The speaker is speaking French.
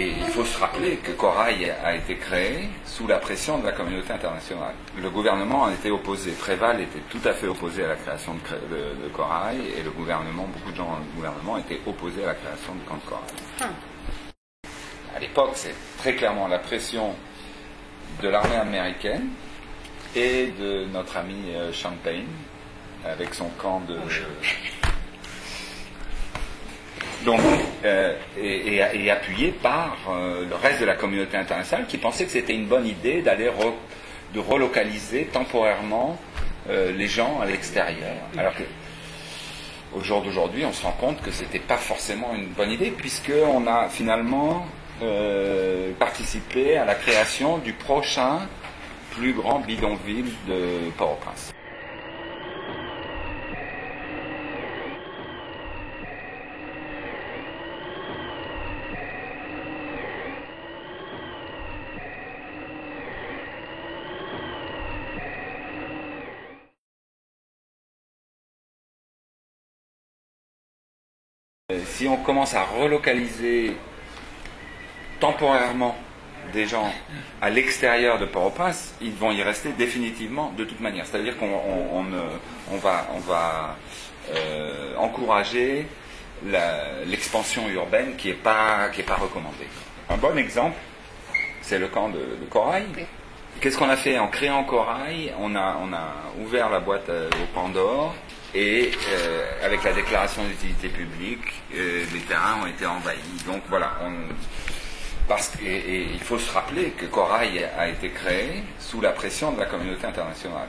Il faut se rappeler que Corail a été créé sous la pression de la communauté internationale. Le gouvernement a été opposé. Préval était tout à fait opposé à la création de Corail, et le gouvernement, beaucoup de gens dans le gouvernement étaient opposés à la création du camp de Corail. À l'époque, c'est très clairement la pression de l'armée américaine et de notre ami Champagne, avec son camp de... Donc, et appuyé par le reste de la communauté internationale qui pensait que c'était une bonne idée d'aller de relocaliser temporairement les gens à l'extérieur. Alors que au jour d'aujourd'hui, on se rend compte que c'était pas forcément une bonne idée, puisqu'on a finalement participé à la création du prochain plus grand bidonville de Port-au-Prince. Si on commence à relocaliser temporairement des gens à l'extérieur de Port-au-Prince, ils vont y rester définitivement de toute manière. C'est-à-dire qu'on va encourager l'expansion urbaine qui est pas recommandée. Un bon exemple, c'est le camp de Corail. Qu'est-ce qu'on a fait en créant Corail? On a ouvert la boîte au Pandore. Et avec la déclaration d'utilité publique, les terrains ont été envahis. Donc voilà, et il faut se rappeler que Corail a été créé sous la pression de la communauté internationale.